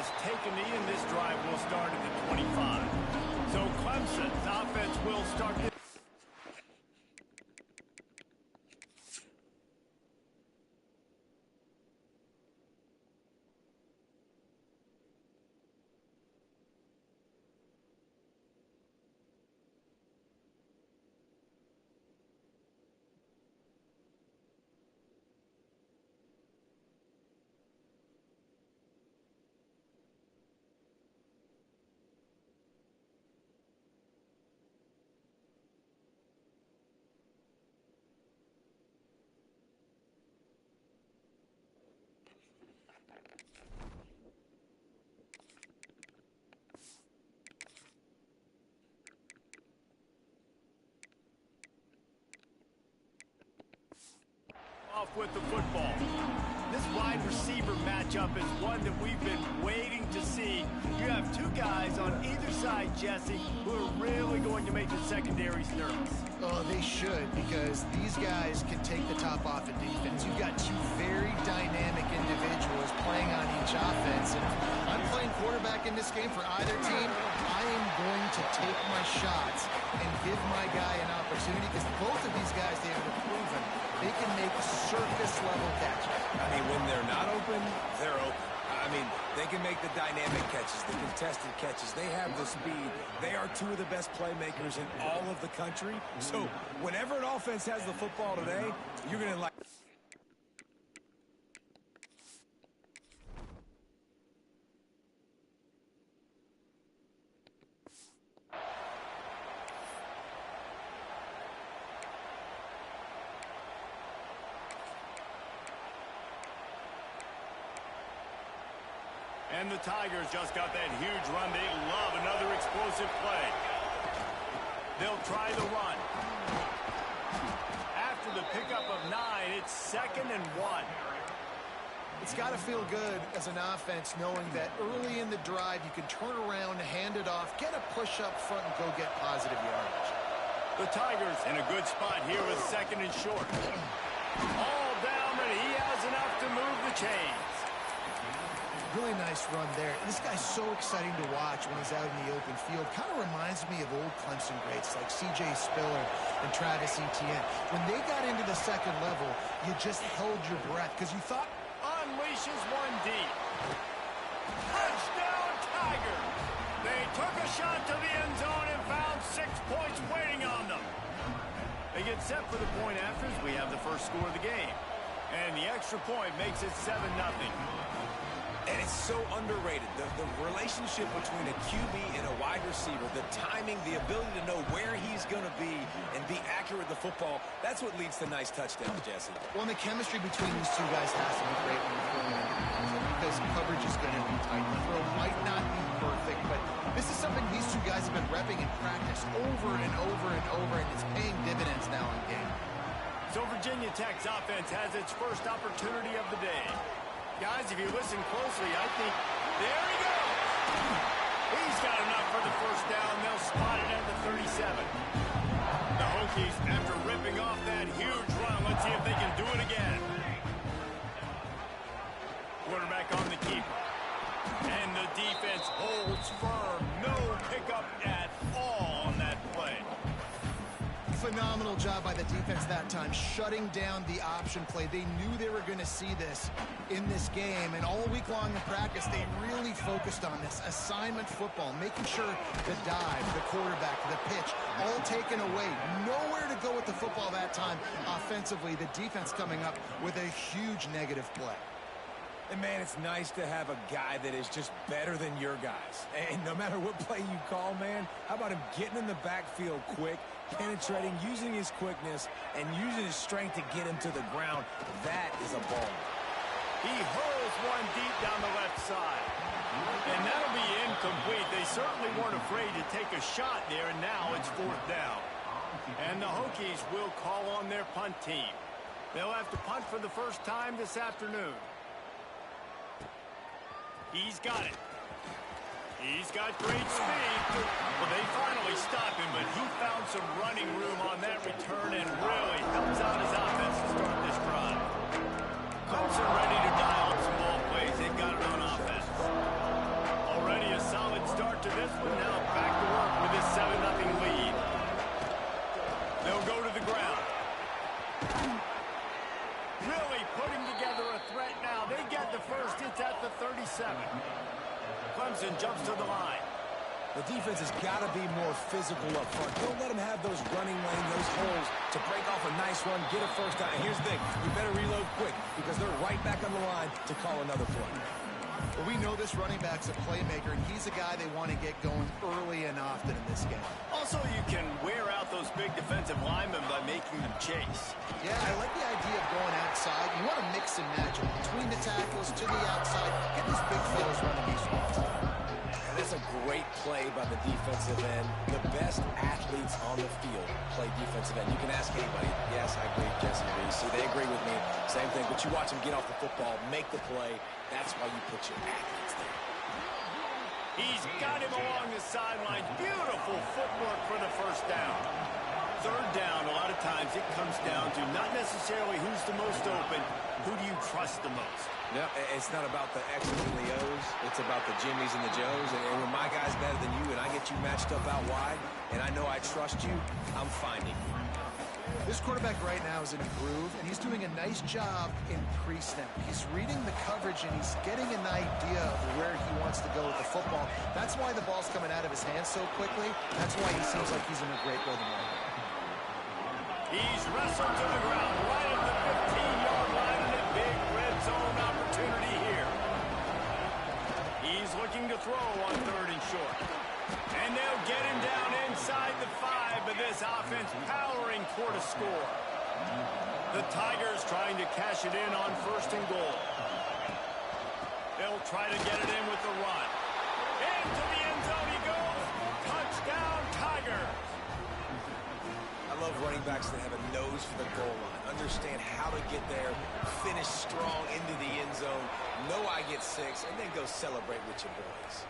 just take a knee, and this drive will start at the 25. So Clemson's offense will start this. Off with the football. This wide receiver matchup is one that we've been waiting to see. You have two guys on either side, Jesse, who are really going to make the secondaries nervous. Oh, they should, because these guys can take the top off of defense. You've got two very dynamic individuals playing on each offense. And if I'm playing quarterback in this game for either team, I am going to take my shots and give my guy an opportunity, because both of these guys, they have proven they can make surface-level catches. I mean, when they're not open, they're open. I mean, they can make the dynamic catches, the contested catches. They have the speed. They are two of the best playmakers in all of the country. So whenever an offense has the football today, you're going to like... And the Tigers just got that huge run. They love another explosive play. They'll try the run. After the pickup of 9, it's 2nd and 1. It's got to feel good as an offense knowing that early in the drive you can turn around, hand it off, get a push up front, and go get positive yardage. The Tigers in a good spot here with 2nd and short. All down, and he has enough to move the chains. Really nice run there. This guy's so exciting to watch when he's out in the open field. Kind of reminds me of old Clemson greats like C.J. Spiller and Travis Etienne. When they got into the second level, you just held your breath because you thought, unleashes one deep. Touchdown, Tigers! They took a shot to the end zone and found 6 points waiting on them. They get set for the point afters. We have the first score of the game. And the extra point makes it 7-0. And it's so underrated, the relationship between a QB and a wide receiver, the timing, the ability to know where he's going to be and be accurate with the football, that's what leads to nice touchdowns, Jesse. Well, and the chemistry between these two guys has to be great when you're throwing into the end zone because coverage is going to be tight. The throw might not be perfect, but this is something these two guys have been repping in practice over and over and over, and it's paying dividends now in game. So Virginia Tech's offense has its first opportunity of the day. Guys, if you listen closely, I think, there he goes. He's got enough for the first down. They'll spot it at the 37. The Hokies, after ripping off that huge run, let's see if they can do it again. Quarterback on the keeper. And the defense holds firm. No pickup at all on that play. Phenomenal job by the defense that time, shutting down the option play. They knew they were going to see this in this game, and all week long in practice, they really focused on this assignment football, making sure the dive, the quarterback, the pitch, all taken away. Nowhere to go with the football that time offensively. The defense coming up with a huge negative play. And, man, it's nice to have a guy that is just better than your guys. And no matter what play you call, man, how about him getting in the backfield quick, penetrating, using his quickness, and using his strength to get him to the ground? That is a ball. He hurls one deep down the left side. And that'll be incomplete. They certainly weren't afraid to take a shot there, and now it's 4th down. And the Hokies will call on their punt team. They'll have to punt for the first time this afternoon. He's got it. He's got great speed. Well, they finally stopped him, but he found some running room on that return and really helps out his offense to start this drive. Clemson ready to dial up some ball plays. They've got it on offense. really putting together a threat now. They get the first. It's at the 37. Clemson jumps to the line. The defense has got to be more physical up front. Don't let them have those running lane, those holes to break off a nice run, get a first down. Here's the thing. You better reload quick because they're right back on the line to call another play. Well, we know this running back's a playmaker, and he's a guy they want to get going early and often in this game. Also, you can wear out those big defensive linemen by making them chase. Yeah, I like the idea of going outside. You want to mix and match them between the tackles to the outside. Get these big fellas running these routes. That's a great play by the defensive end. The best athletes on the field play defensive end. You can ask anybody. Yes, I agree, Jesse Reese. See, they agree with me. Same thing. But you watch them get off the football, make the play. That's why you put your athletes there. He's got him along the sideline. Beautiful footwork for the first down. Third down, a lot of times it comes down to not necessarily who's the most open, who do you trust the most? No, it's not about the X's and the O's. It's about the Jimmies and the Joes. And when my guy's better than you and I get you matched up out wide and I know I trust you, I'm finding you. This quarterback right now is in a groove, and he's doing a nice job in pre-snap. He's reading the coverage, and he's getting an idea of where he wants to go with the football. That's why the ball's coming out of his hands so quickly. That's why he seems like he's in a great rhythm right now. He's wrestled to the ground right at the 15-yard line, and a big red zone opportunity here. He's looking to throw on third and short. And they'll get him down inside the 5, but this offense powering toward a score. The Tigers trying to cash it in on first and goal. They'll try to get it in with the run. Into the end zone he goes. Touchdown, Tigers. I love running backs that have a nose for the goal line. Understand how to get there, finish strong into the end zone, know I get 6, and then go celebrate with your boys.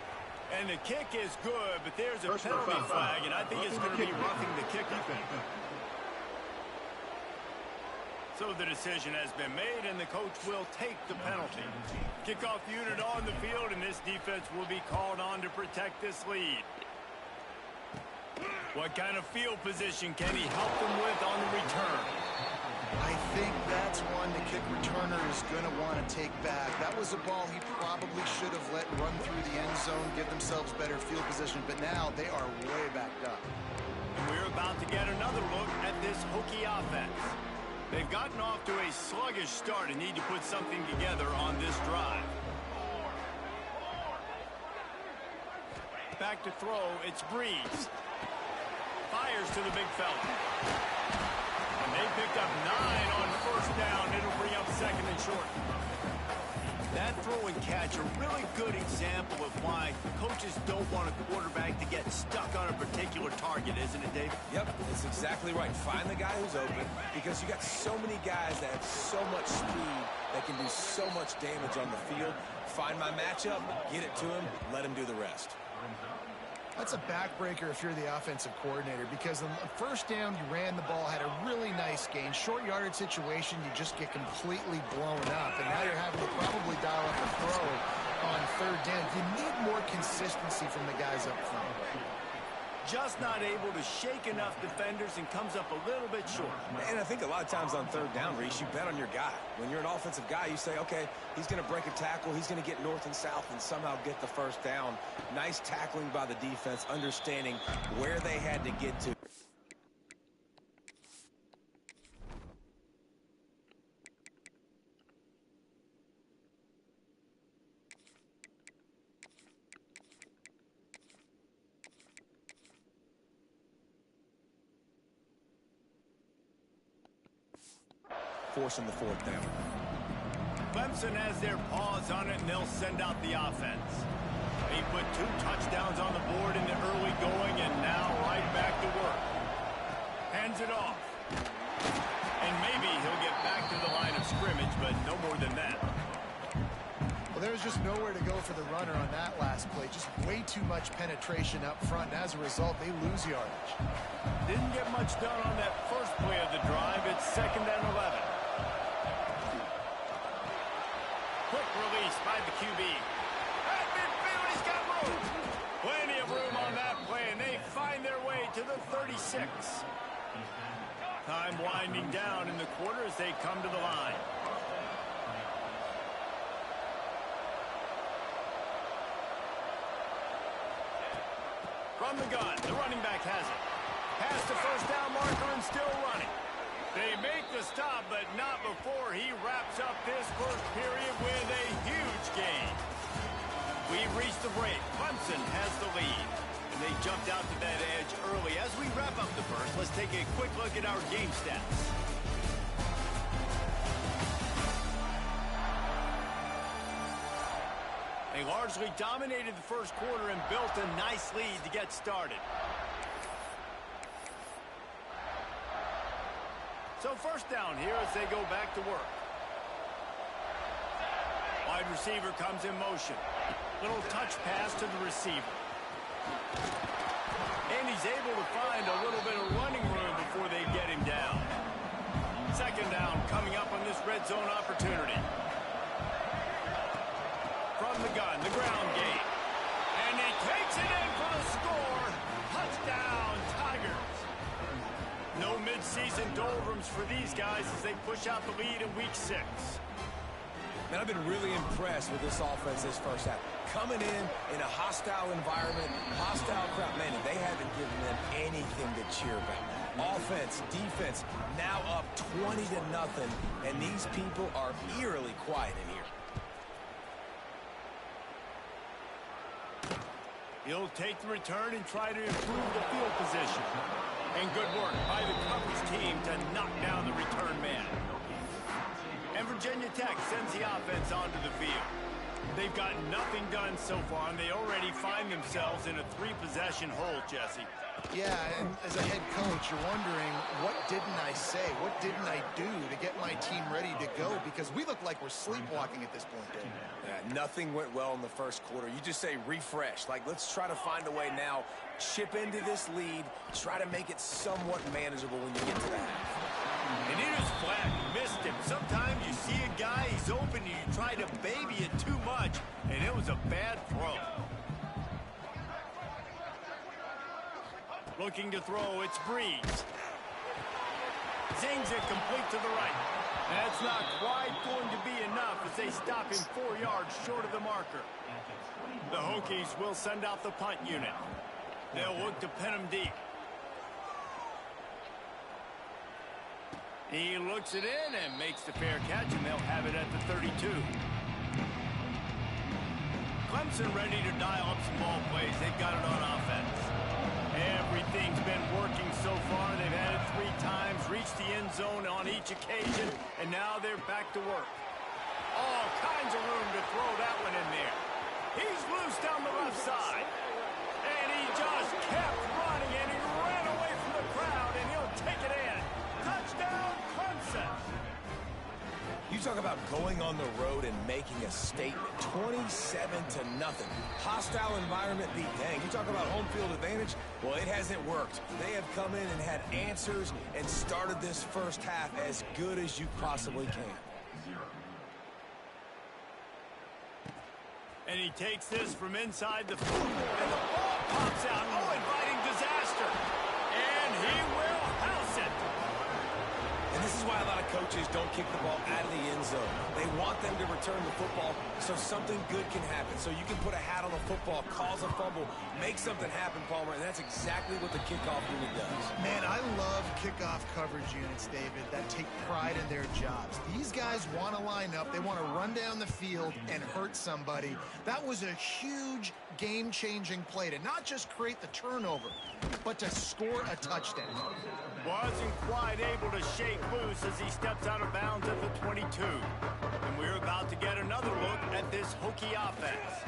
And the kick is good, but there's a penalty flag, and I think it's going to be roughing the kicker. So the decision has been made, and the coach will take the penalty. Kickoff unit on the field, and this defense will be called on to protect this lead. What kind of field position can he help them with on the return? I think that's one the kick returner is going to want to take back. That was a ball he probably should have let run through the end zone, give themselves better field position, but now they are way backed up. And we're about to get another look at this Hokie offense. They've gotten off to a sluggish start and need to put something together on this drive. Back to throw, it's Breeze. Fires to the big fella. They picked up 9 on first down. It'll bring up second and short. That throw and catch, a really good example of why coaches don't want a quarterback to get stuck on a particular target, isn't it, David? Yep, it's exactly right. Find the guy who's open because you got so many guys that have so much speed that can do so much damage on the field. Find my matchup, get it to him, let him do the rest. That's a backbreaker if you're the offensive coordinator, because on the first down, you ran the ball, had a really nice gain. Short yardage situation, you just get completely blown up, and now you're having to probably dial up a throw on third down. You need more consistency from the guys up front. Just not able to shake enough defenders and comes up a little bit short. And I think a lot of times on third down, Reese, you bet on your guy. When you're an offensive guy, you say, okay, he's going to break a tackle, he's going to get north and south and somehow get the first down. Nice tackling by the defense, understanding where they had to get to. Forcing the fourth down. Clemson has their paws on it, and they'll send out the offense. He put 2 touchdowns on the board in the early going, and now right back to work. Hands it off. And maybe he'll get back to the line of scrimmage, but no more than that. Well, there's just nowhere to go for the runner on that last play. Just way too much penetration up front, and as a result, they lose yardage. Didn't get much done on that first play of the drive. It's 2nd and 11. Quick release by the QB. At midfield, he's got room. Plenty of room on that play, and they find their way to the 36. Time winding down in the quarter as they come to the line. From the gun, the running back has it. Past the first down marker and still running. They make the stop, but not before he wraps up this first period with a huge gain. We've reached the break. Clemson has the lead. And they jumped out to that edge early. As we wrap up the first, let's take a quick look at our game stats. They largely dominated the first quarter and built a nice lead to get started. So first down here as they go back to work. Wide receiver comes in motion. Little touch pass to the receiver. And he's able to find a little bit of running room before they get him down. Second down coming up on this red zone opportunity. From the gun, the ground game. And he takes it in for the score. Touchdown, Tigers. No midseason doldrums for these guys as they push out the lead in week 6. Man, I've been really impressed with this offense this first half. Coming in a hostile environment, hostile crowd. Man, they haven't given them anything to cheer about. Offense, defense, now up 20-0, and these people are eerily quiet in here. He'll take the return and try to improve the field position. And good work by the coverage team to knock down the return man. And Virginia Tech sends the offense onto the field. They've got nothing done so far, and they already find themselves in a 3-possession hole, Jesse. Yeah, and as a head coach, you're wondering, what didn't I say? What didn't I do to get my team ready to go? Because we look like we're sleepwalking at this point, Dave. Yeah, nothing went well in the first quarter. You just say refresh. Like, let's try to find a way now, chip into this lead, try to make it somewhat manageable when you get to the half. And it is flat. Missed him. Sometimes you see a guy, he's open, and you try to baby it too much, and it was a bad throw. Looking to throw, it's Breeze. Zings it complete to the right. That's not quite going to be enough as they stop him 4 yards short of the marker. The Hokies will send out the punt unit. They'll look to pin him deep. He looks it in and makes the fair catch, and they'll have it at the 32. Clemson ready to dial up some ball plays. They've got it on offense. Everything's been working so far. They've had it 3 times, reached the end zone on each occasion, and now they're back to work. All kinds of room to throw that one in there. He's loose down the left side. And he just kept running, and he ran away from the crowd, and he'll take it in. Touchdown, Clemson. You talk about going on the road and making a statement. 27-0. Hostile environment beat. Dang, you talk about home field advantage? Well, it hasn't worked. They have come in and had answers and started this first half as good as you possibly can. And he takes this from inside the field, and the ball pops out. Oh, inviting disaster. And he will house it. And this is why a lot of coaches don't kick the ball out of the end zone. They want them to return the football so something good can happen. So you can put a hat on the football, cause a fumble, make something happen, Palmer, and that's exactly what the kickoff unit does. Man, I love kickoff coverage units, David, that take pride in their jobs. These guys want to line up. They want to run down the field and hurt somebody. That was a huge game-changing play to not just create the turnover, but to score a touchdown. Wasn't quite able to shake loose as he steps out of bounds at the 22. And we're about to get another look at this Hokie offense.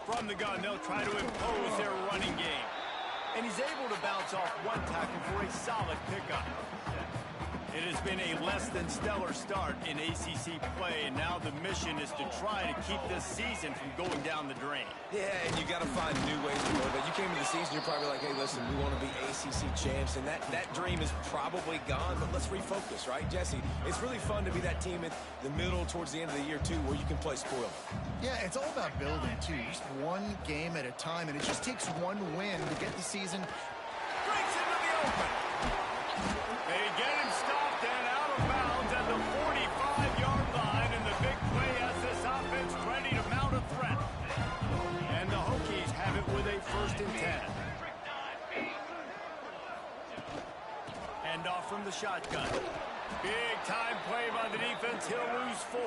From the gun, they'll try to impose their running game. And he's able to bounce off one tackle for a solid pickup. It has been a less than stellar start in ACC play, and now the mission is to try to keep this season from going down the drain. Yeah, and you got to find new ways to motivate. You came to the season, you're probably like, hey, listen, we want to be ACC champs, and that dream is probably gone, but let's refocus, right, Jesse? It's really fun to be that team at the middle towards the end of the year, too, where you can play spoil. Yeah, it's all about building, too. Just one game at a time, and it just takes one win to get the season. Breaks into the open. They get him stopped and out of bounds at the 45-yard line, and the big play has this offense ready to mount a threat. And the Hokies have it with a 1st and 10. shotgun. Big-time play by the defense. He'll lose 4.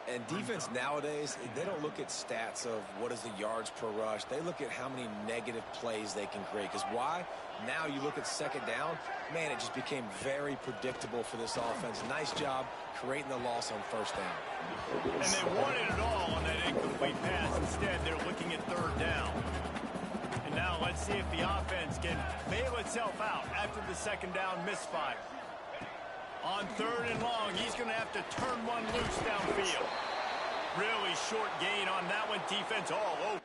And defense nowadays, they don't look at stats of what is the yards per rush. They look at how many negative plays they can create. Because why? Now you look at second down, man, it just became very predictable for this offense. Nice job creating the loss on first down. And they wanted it all on that incomplete pass. Instead, they're looking at third down. And now let's see if the offense can bail itself out after the second down misfire. On third and long, he's going to have to turn one loose downfield. Really short gain on that one. Defense all over.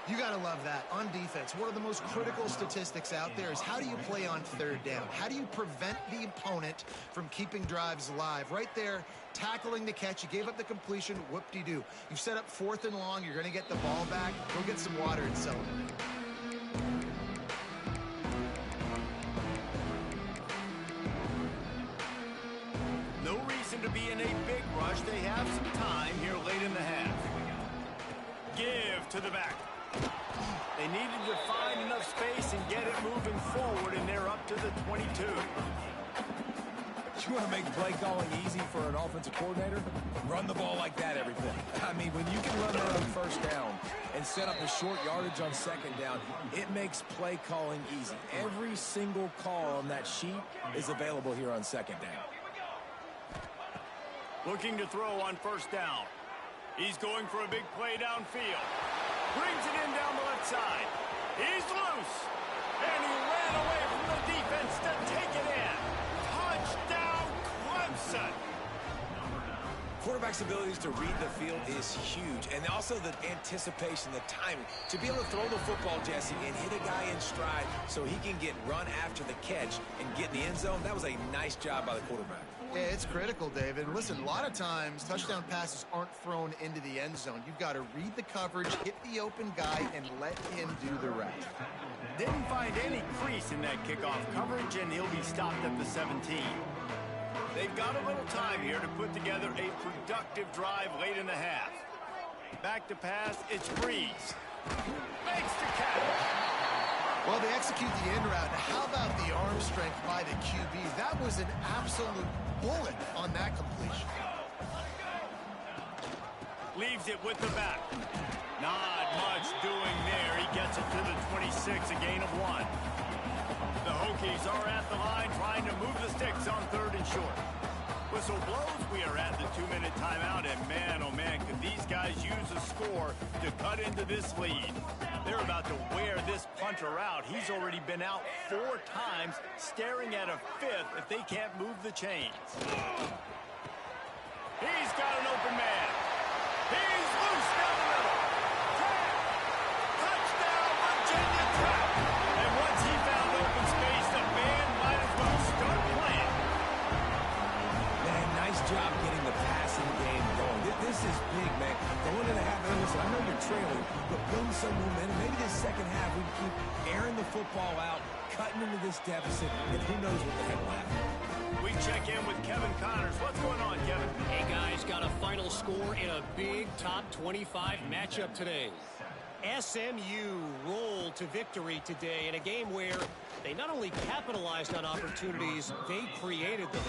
You got to love that. On defense, one of the most critical statistics out there is how do you play on third down? How do you prevent the opponent from keeping drives alive? Right there, tackling the catch. You gave up the completion. Whoop-de-doo. You've set up 4th and long. You're going to get the ball back. Go get some water and celebrate. No reason to be in a big rush. They have some time here late in the half. Give to the back. They needed to find enough space and get it moving forward, and they're up to the 22. You want to make play calling easy for an offensive coordinator? Run the ball like that every play. I mean, when you can run that on first down and set up a short yardage on second down, it makes play calling easy. Every single call on that sheet is available here on second down. Looking to throw on first down. He's going for a big play downfield. Brings it in down the left side. He's loose. And he ran away from the defense to take it in. Touchdown, Clemson. Quarterback's abilities to read the field is huge. And also the anticipation, the timing. To be able to throw the football, Jesse, and hit a guy in stride so he can get run after the catch and get in the end zone, that was a nice job by the quarterback. Yeah, it's critical, David. Listen, a lot of times touchdown passes aren't thrown into the end zone. You've got to read the coverage, hit the open guy, and let him do the rest. Didn't find any crease in that kickoff coverage, and he'll be stopped at the 17. They've got a little time here to put together a productive drive late in the half. Back to pass, it's Breeze. Makes the catch. Well, they execute the end route. How about the arm strength by the QB? That was an absolute bullet on that completion. Leaves it with the back. Not much doing there. He gets it to the 26, a gain of 1. The Hokies are at the line trying to move the sticks on third and short. Whistle blows. We are at the 2-minute timeout, and man, oh man, could these guys use a score to cut into this lead. They're about to wear this punter out. He's already been out 4 times, staring at a 5th if they can't move the chains. He's got an open man. He's loose down the middle. Touchdown, Virginia Tech. And once he found open space, the band might as well start playing. Man, nice job getting the passing game going. This is big, man. Going into half, listen, I know you're trailing, but building some momentum. Maybe this second half we can keep airing the football out, cutting into this deficit, and who knows what the heck will happen. We check in with Kevin Connors. What's going on, Kevin? Hey, guys, got a final score in a big top 25 matchup today. SMU rolled to victory today in a game where they not only capitalized on opportunities, they created them.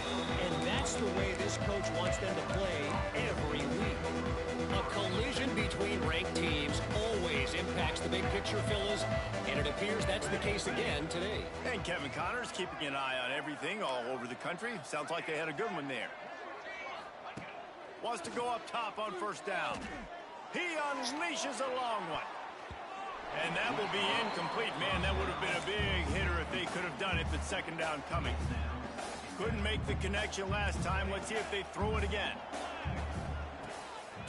And that's the way this coach wants them to play every week. A collision between ranked teams always impacts the big picture, fellas. And it appears that's the case again today. And Kevin Connors keeping an eye on everything all over the country. Sounds like they had a good one there. Wants to go up top on first down. He unleashes a long one. And that will be incomplete. Man, that would have been a big hitter if they could have done it, but second down coming. Couldn't make the connection last time. Let's see if they throw it again.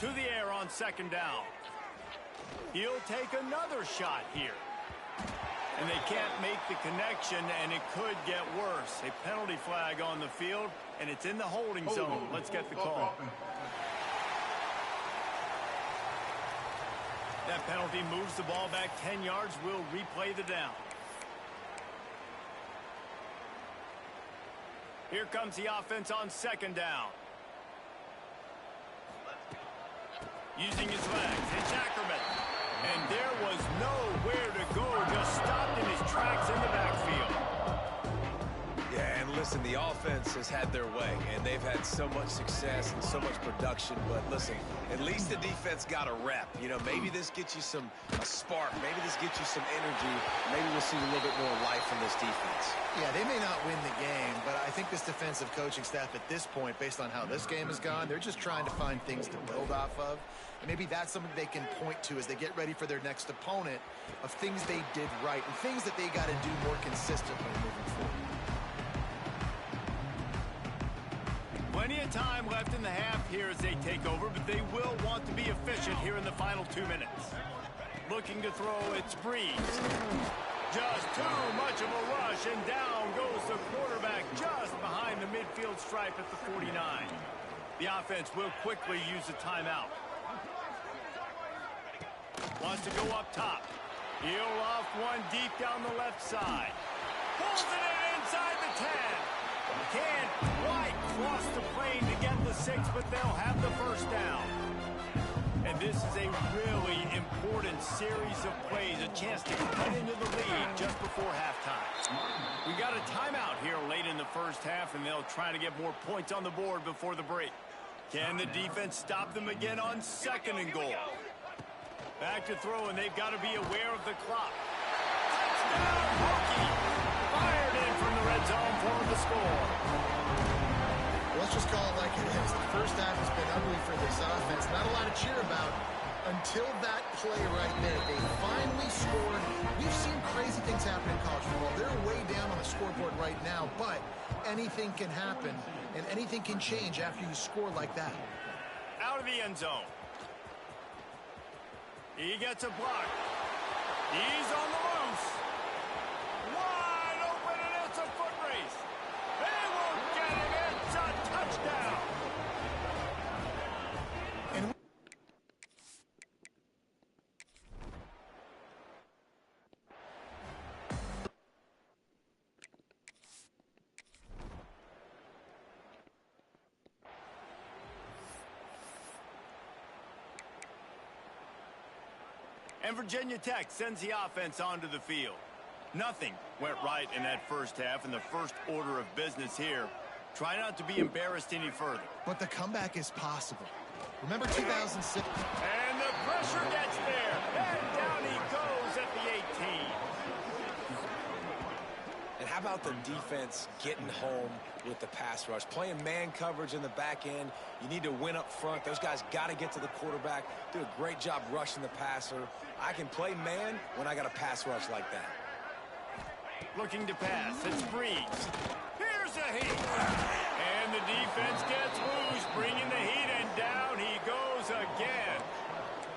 To the air on second down. He'll take another shot here. And they can't make the connection, and it could get worse. A penalty flag on the field, and it's in the holding zone. Let's get the call. That penalty moves the ball back 10 yards. We'll replay the down. Here comes the offense on second down. Using his legs, it's Ackerman. And there was nowhere to go, just stopped in his tracks in the backfield. Yeah, and listen, the offense has had their way, and they've had so much success and so much production. But listen, at least the defense got a rep. You know, maybe this gets you a spark. Maybe this gets you some energy. Maybe we'll see a little bit more life from this defense. Yeah, they may not win the game, but I think this defensive coaching staff at this point, based on how this game has gone, they're just trying to find things to build off of. And maybe that's something they can point to as they get ready for their next opponent of things they did right and things that they got to do more consistently moving forward. Plenty of time left in the half here as they take over, but they will want to be efficient here in the final 2 minutes. Looking to throw, it's Breeze. Just too much of a rush, and down goes the quarterback just behind the midfield stripe at the 49. The offense will quickly use a timeout. Wants to go up top. He'll off one deep down the left side. Pulls it in inside the 10. Can't quite cross the plane to get the 6, but they'll have the first down. And this is a really important series of plays, a chance to cut into the lead just before halftime. We got a timeout here late in the first half, and they'll try to get more points on the board before the break. Can the defense stop them again on second and goal? Back to throw, and they've got to be aware of the clock. Touchdown, Hokie! Fired in from the red zone for the score. Let's just call it like it is. The first half has been ugly for this offense. Not a lot to cheer about until that play right there. They finally scored. We've seen crazy things happen in college football. They're way down on the scoreboard right now, but anything can happen, and anything can change after you score like that. Out of the end zone. He gets a block. He's on the loose. Wide open, and it's a foot race. They won't get him. It's a touchdown. And And Virginia Tech sends the offense onto the field. Nothing went right in that first half, and the first order of business here. Try not to be embarrassed any further. But the comeback is possible. Remember 2006? And the pressure gets there. And down he goes at the 18. And how about the defense getting home with the pass rush? Playing man coverage in the back end. You need to win up front. Those guys got to get to the quarterback. Do a great job rushing the passer. I can play man when I got a pass rush like that. Looking to pass. It's Breeze. Here's a heat. And the defense gets loose, bringing the heat, and down he goes again.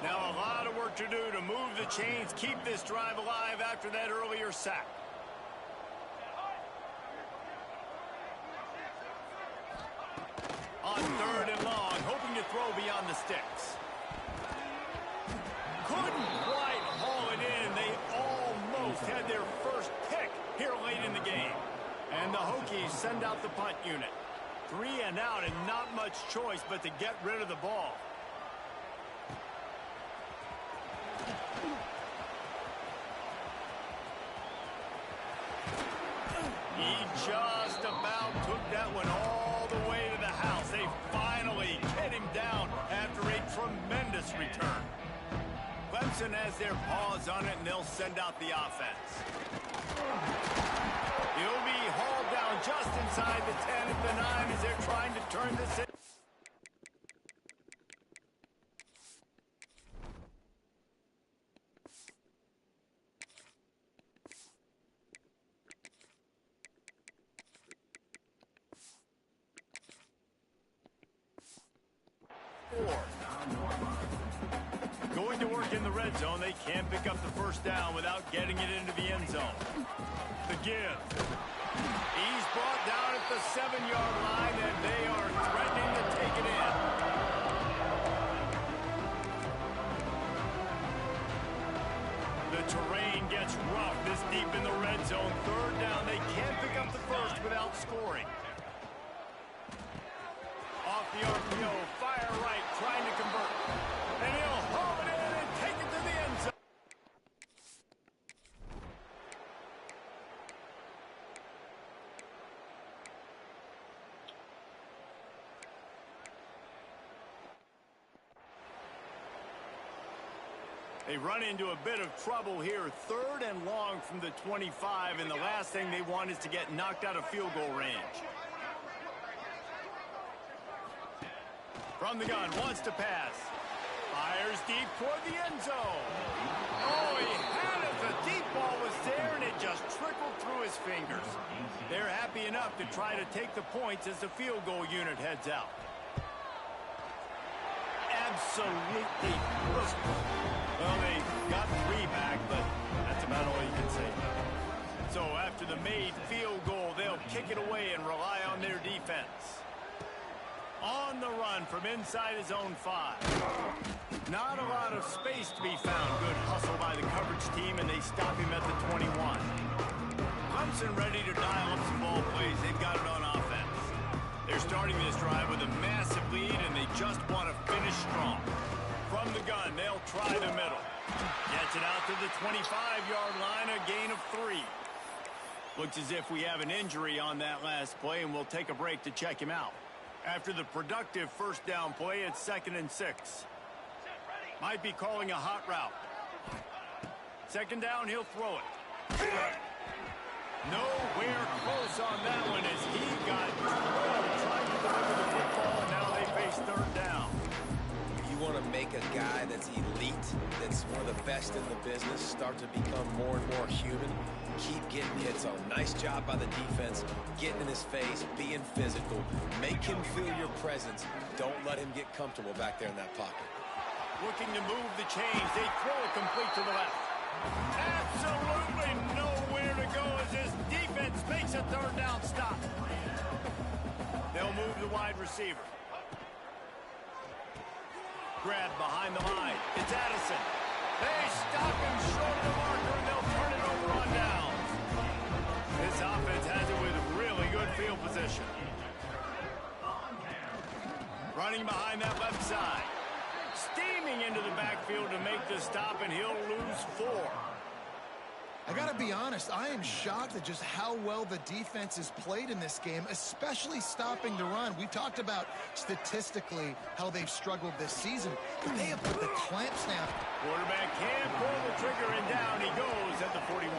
Now a lot of work to do to move the chains, keep this drive alive after that earlier sack. On third and long, hoping to throw beyond the sticks. Couldn't quite haul it in. They almost had their first pick here late in the game. And the Hokies send out the punt unit. 3 and out, and not much choice but to get rid of the ball. He just about took that one all the way to the house. They finally get him down after a tremendous return. Clemson Clemson has their paws on it, and they'll send out the offense. He'll be hauled down just inside the 10 at the 9 as they're trying to turn this in. Going to work in the red zone, they can't pick up the first down without getting it into the end zone. The give. He's brought down at the 7-yard line, and they are threatening to take it in. The terrain gets rough this deep in the red zone. Third down, they can't pick up the first without scoring. Off the RPO, fire right, trying to convert. And he'll haul it in and take it to the end zone. They run into a bit of trouble here. 3rd and long from the 25, and the last thing they want is to get knocked out of field goal range. From the gun, wants to pass. Fires deep toward the end zone. Oh, he had it. The deep ball was there, and it just trickled through his fingers. They're happy enough to try to take the points as the field goal unit heads out. Absolutely perfect. Well, they got 3 back, but that's about all you can say. So after the made field goal, they'll kick it away and rely on their defense. On the run from inside his own 5. Not a lot of space to be found. Good hustle by the coverage team, and they stop him at the 21. Clemson ready to dial up some ball plays. They've got it on offense. They're starting this drive with a massive lead, and they just want to finish strong. From the gun, they'll try the middle. Gets it out to the 25-yard line, a gain of 3. Looks as if we have an injury on that last play, and we'll take a break to check him out. After the productive first down play, it's 2nd and 6. Might be calling a hot route. 2nd down, he'll throw it. Nowhere close on that one as he got trying to deliver the football, and now they face 3rd down. You want to make a guy that's elite, that's one of the best in the business, start to become more and more human. Keep getting hits on. Nice job by the defense, getting in his face, being physical. Make him feel your presence. Don't let him get comfortable back there in that pocket. Looking to move the chains. They throw it complete to the left. Absolutely nowhere to go as his defense makes a 3rd down stop. They'll move the wide receiver. Grab behind the line. It's Addison. They stop him short of the marker, and they'll turn it over on down. This offense has it with really good field position. Running behind that left side. Steaming into the backfield to make the stop, and he'll lose 4. I got to be honest, I am shocked at just how well the defense has played in this game, especially stopping the run. We talked about statistically how they've struggled this season, but they have put the clamps down. Quarterback can't pull the trigger, and down he goes at the 41.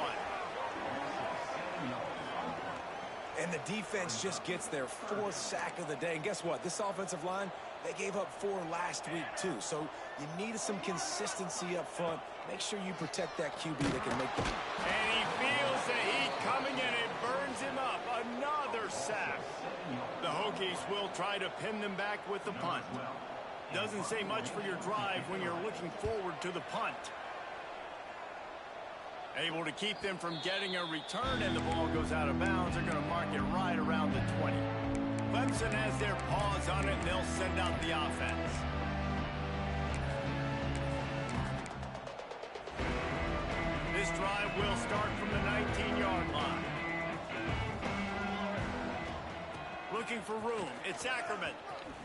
And the defense just gets their 4th sack of the day. And guess what? This offensive line, they gave up 4 last week, too. So you need some consistency up front. Make sure you protect that QB that can make the... And he feels the heat coming, and it burns him up. Another sack. The Hokies will try to pin them back with the punt. Doesn't say much for your drive when you're looking forward to the punt. Able to keep them from getting a return, and the ball goes out of bounds. They're going to mark it right around the 20. Clemson has their paws on it, and they'll send out the offense. This drive will start from the 19-yard line. Looking for room. It's Ackerman.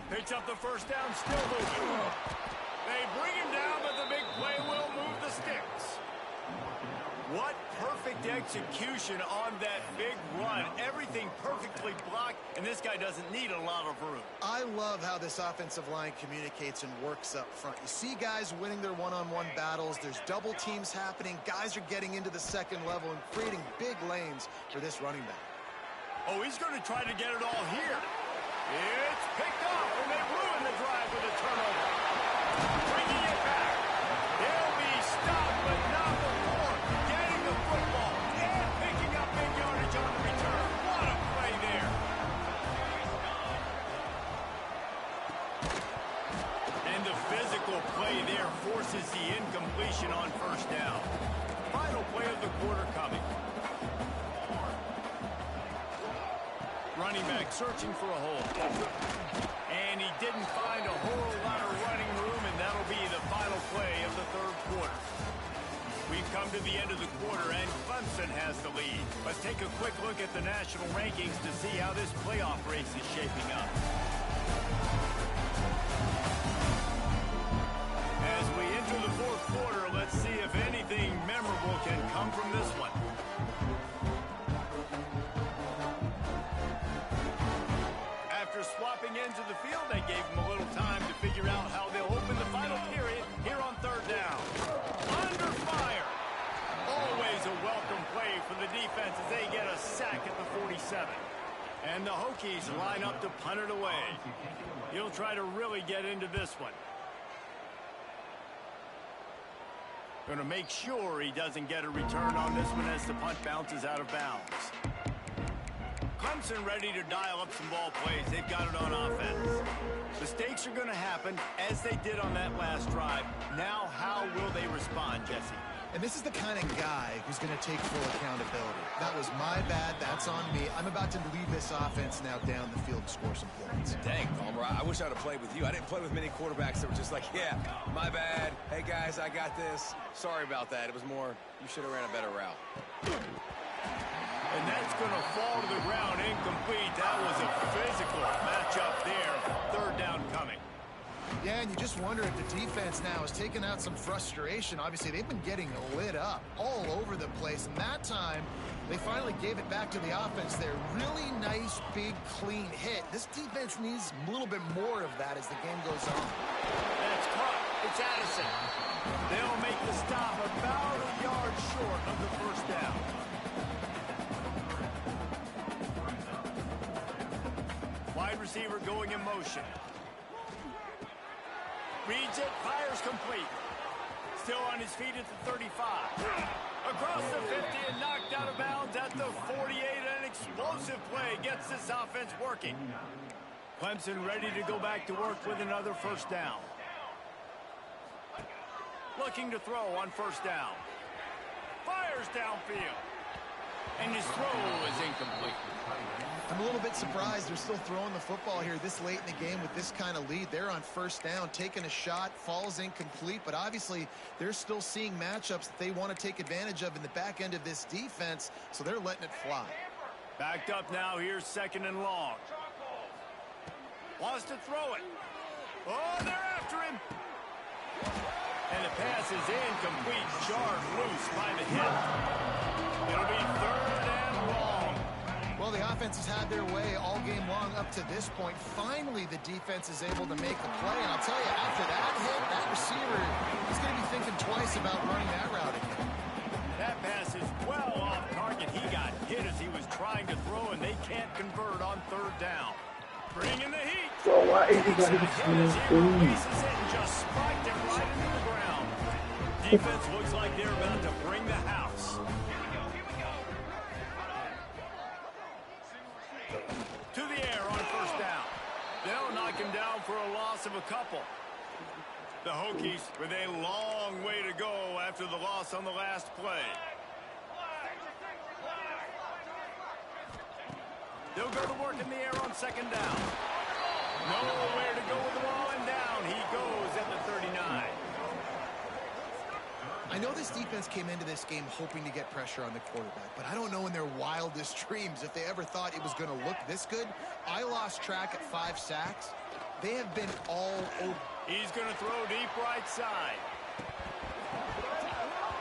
Picks up the first down, still moving. They bring him down, but the big play will move the sticks. What perfect execution. execution on that big run. Everything perfectly blocked, and this guy doesn't need a lot of room. I love how this offensive line communicates and works up front. You see guys winning their one-on-one battles. There's double teams happening. Guys are getting into the second level and creating big lanes for this running back. Oh, he's going to try to get it all here. It's picked off, and they ruin the drive with a turnover. Bringing it back. They'll be stopped, but not before getting the football and picking up big yardage on the return. What a play there. And the physical play there forces the incompletion on first down. Final play of the quarter coming. Running back searching for a hole. And he didn't find a whole lot of running room, and that'll be the final play of the third quarter. We've come to the end of the quarter, and Clemson has the lead. Let's take a quick look at the national rankings to see how this playoff race is shaping up. As we enter the fourth quarter, let's see if anything memorable can come from this one. Swapping ends of the field, they gave him a little time to figure out how they'll open the final period here on third down. Under fire. Always a welcome play for the defense as they get a sack at the 47. And the Hokies line up to punt it away. He'll try to really get into this one. Going to make sure he doesn't get a return on this one as the punt bounces out of bounds. Clemson ready to dial up some ball plays. They've got it on offense. Mistakes are going to happen as they did on that last drive. Now, how will they respond, Jesse? And this is the kind of guy who's going to take full accountability. That was my bad. That's on me. I'm about to lead this offense now down the field to score some points. Dang, Palmer, I wish I'd have played with you. I didn't play with many quarterbacks that were just like, yeah, my bad. Hey, guys, I got this. Sorry about that. It was more, you should have ran a better route. And that's going to fall to the ground incomplete. That was a physical matchup there. Third down coming. Yeah, and you just wonder if the defense now has taken out some frustration. Obviously, they've been getting lit up all over the place. And that time, they finally gave it back to the offense there. Really nice, big, clean hit. This defense needs a little bit more of that as the game goes on. That's caught. It's Addison. They'll make the stop about a yard short of the first down. Wide receiver going in motion. Reads it, fires complete. Still on his feet at the 35. Across the 50 and knocked out of bounds at the 48. An explosive play gets this offense working. Clemson ready to go back to work with another first down. Looking to throw on first down. Fires downfield. And his throw is incomplete. I'm a little bit surprised they're still throwing the football here this late in the game with this kind of lead. They're on first down, taking a shot, falls incomplete, but obviously they're still seeing matchups that they want to take advantage of in the back end of this defense, so they're letting it fly. Backed up now, here's second and long. Wants to throw it. Oh, they're after him. And the pass is incomplete, jarred loose by the hit. It'll be third and long. Well, the offense has had their way all game long up to this point. Finally, the defense is able to make the play. And I'll tell you, after that hit, that receiver is going to be thinking twice about running that route again. That pass is well off target. He got hit as he was trying to throw, and they can't convert on third down. Bringing the heat. So why is he got his Releases it and just spiked him right into the ground. Defense looks like they're about to bring the house. To the air on first down. They'll knock him down for a loss of a couple. The Hokies with a long way to go after the loss on the last play. They'll go to work in the air on second down. Nowhere to go with the ball, and down he goes at the 39. I know this defense came into this game hoping to get pressure on the quarterback, but I don't know in their wildest dreams if they ever thought it was going to look this good. I lost track at 5 sacks. They have been all over. He's going to throw deep right side.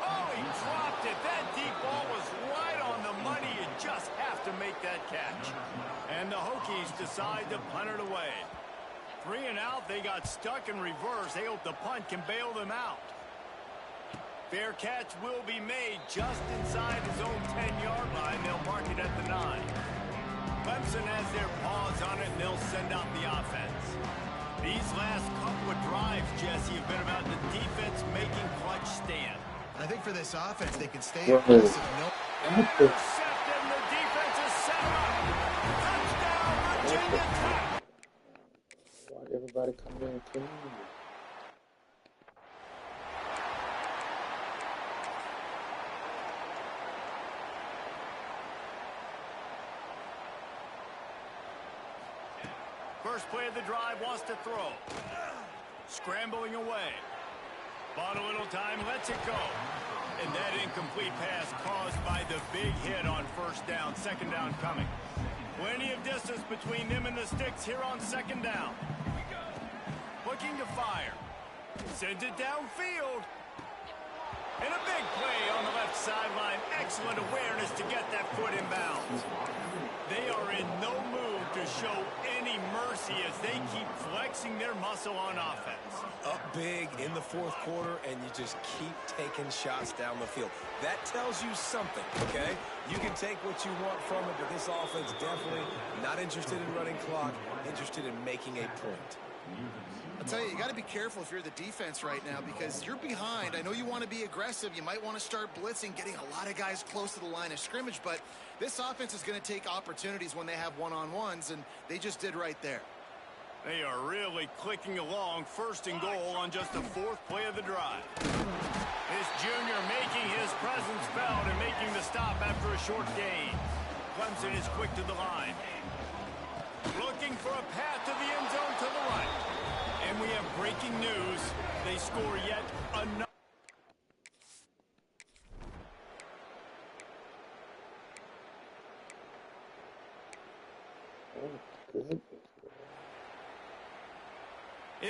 Oh, he dropped it. That deep ball was right just have to make that catch. And the Hokies decide to punt it away. 3 and out, they got stuck in reverse. They hope the punt can bail them out. Fair catch will be made just inside his own 10-yard line. They'll mark it at the 9. Clemson has their paws on it, and they'll send out the offense. These last couple of drives, Jesse, have been about the defense making clutch stand. I think for this offense, they can stay aggressive. Intercepted, and the defense is set up. Touchdown, Virginia Tech. Why everybody come in clean? First play of the drive, wants to throw. Scrambling away. Bought a little time, lets it go. And that incomplete pass caused by the big hit on first down. Second down coming. Plenty of distance between them and the sticks here on second down. Looking to fire. Sends it downfield. And a big play on the left sideline. Excellent awareness to get that foot in bounds. They are in no mood to show any mercy as they keep flexing their muscle on offense. Up big in the fourth quarter, and you just keep taking shots down the field. That tells you something, okay? You can take what you want from it, but this offense definitely not interested in running clock, interested in making a point. I'll tell you, you got to be careful if you're the defense right now because you're behind. I know you want to be aggressive. You might want to start blitzing, getting a lot of guys close to the line of scrimmage, but this offense is going to take opportunities when they have one-on-ones, and they just did right there. They are really clicking along. First and goal on just the 4th play of the drive. This junior making his presence felt and making the stop after a short gain. Clemson is quick to the line. Looking for a path to the end zone to the right. And we have breaking news. They score yet another.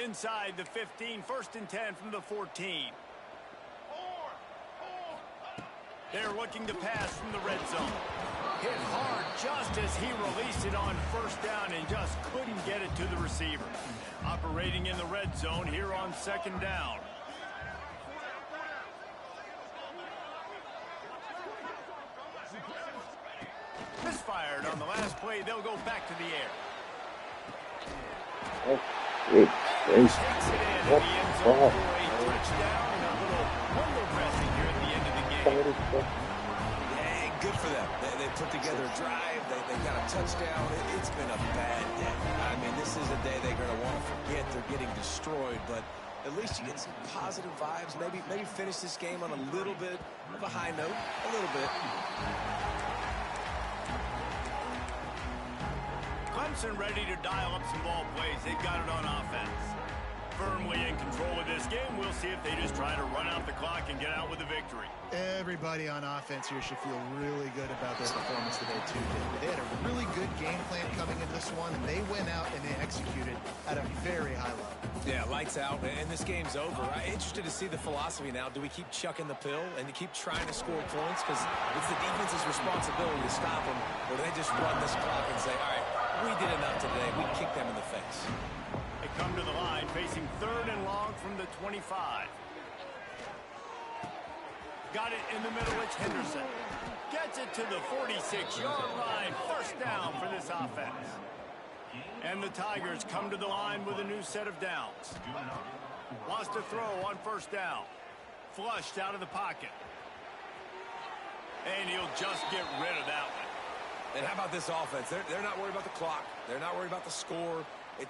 Inside the 15, 1st and 10 from the 14. They're looking to pass from the red zone. Hit hard just as he released it on first down and just couldn't get it to the receiver. Operating in the red zone here on second down. Misfired on the last play. They'll go back to the air. Oh, great. Takes it in the end zone for a touchdown and a little window dressing here at the end of the game. Hey, good for them. They put together a drive. They got a touchdown. It's been a bad day. I mean, this is a day they're going to want to forget. They're getting destroyed, but at least you get some positive vibes. Maybe finish this game on a little bit of a high note. A little bit. Clemson ready to dial up some ball plays. They've got it on offense. Firmly in control of this game. We'll see if they just try to run out the clock and get out with a victory. Everybody on offense here should feel really good about their performance today, too, David. They had a really good game plan coming in this one, and they went out and they executed at a very high level. Yeah, lights out, and this game's over. I'm interested to see the philosophy now. Do we keep chucking the pill and keep trying to score points? Because it's the defense's responsibility to stop them, or do they just run this clock and say, all right, we did enough today. We kicked them in the face. They come to the line facing 3rd and long from the 25. Got it in the middle. It's Henderson. Gets it to the 46-yard line. First down for this offense. And the Tigers come to the line with a new set of downs. Wants to throw on first down. Flushed out of the pocket. And he'll just get rid of that one. And how about this offense? They're not worried about the clock. They're not worried about the score.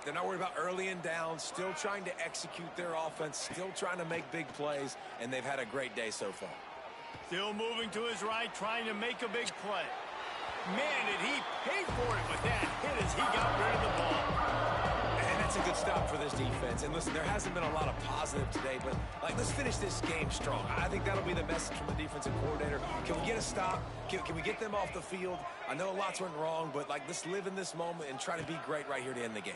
They're not worried about early and down. Still trying to execute their offense. Still trying to make big plays. And they've had a great day so far. Still moving to his right, trying to make a big play. Man, did he pay for it with that hit as he got rid of the ball. And that's a good stop for this defense. And listen, there hasn't been a lot of positive today, but let's finish this game strong. I think that'll be the message from the defensive coordinator. Can we get a stop? Can we get them off the field? I know lots went wrong, but let's live in this moment and try to be great right here to end the game.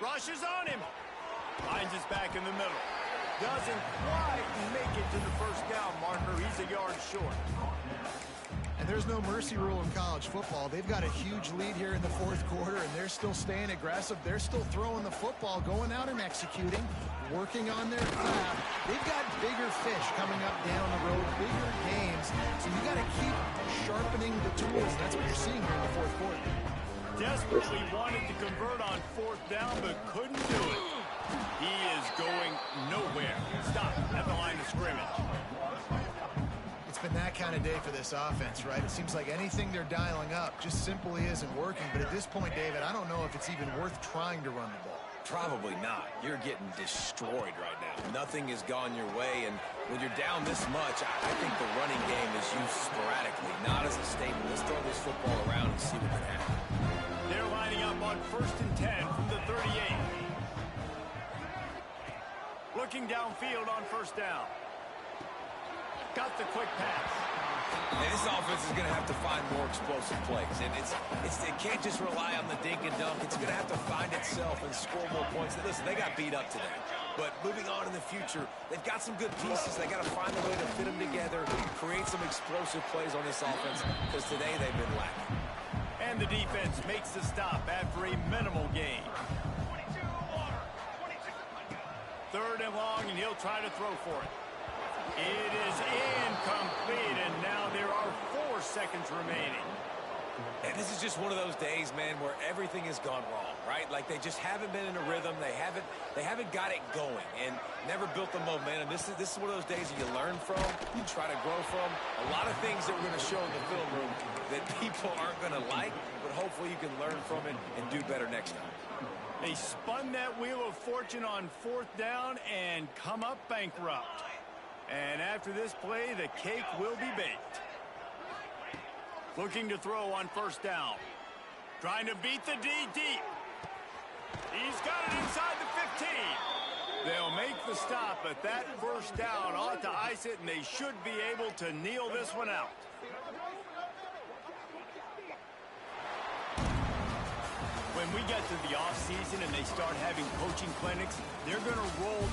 Rushes on him. Finds his back in the middle. Doesn't quite make it to the first down marker. He's a yard short. And there's no mercy rule in college football. They've got a huge lead here in the fourth quarter, and they're still staying aggressive. They're still throwing the football, going out and executing, working on their craft. They've got bigger fish coming up down the road, bigger games. So you got to keep sharpening the tools. And that's what you're seeing here in the fourth quarter. Desperately wanted to convert on fourth down, but couldn't do it. He is going nowhere. Stop at the line of scrimmage. It's been that kind of day for this offense, right? It seems like anything they're dialing up just simply isn't working. But at this point, David, I don't know if it's even worth trying to run the ball. Probably not. You're getting destroyed right now. Nothing has gone your way, and when you're down this much, I think the running game is used sporadically, not as a statement. Let's throw this football around and see what can happen. They're lining up on 1st and 10 from the 38. Looking downfield on 1st down. Got the quick pass. And this offense is going to have to find more explosive plays. And it can't just rely on the dink and dunk. It's going to have to find itself and score more points. Listen, they got beat up today. But moving on in the future, they've got some good pieces. They got to find a way to fit them together, create some explosive plays on this offense, because today they've been lacking. And the defense makes the stop after a minimal gain. 3rd and long, and he'll try to throw for it. It is incomplete, and now there are 4 seconds remaining. And this is just one of those days, man, where everything has gone wrong, right? Like they just haven't been in a rhythm. They haven't got it going and never built the momentum. This is one of those days that you learn from, you try to grow from. A lot of things that we're going to show in the film room that people aren't going to like, but hopefully you can learn from it and do better next time. They spun that wheel of fortune on 4th down and come up bankrupt. And after this play, the cake will be baked. Looking to throw on 1st down. Trying to beat the D deep. He's got it inside the 15. They'll make the stop, but that 1st down ought to ice it, and they should be able to kneel this one out. When we get to the offseason and they start having coaching clinics, they're going to roll this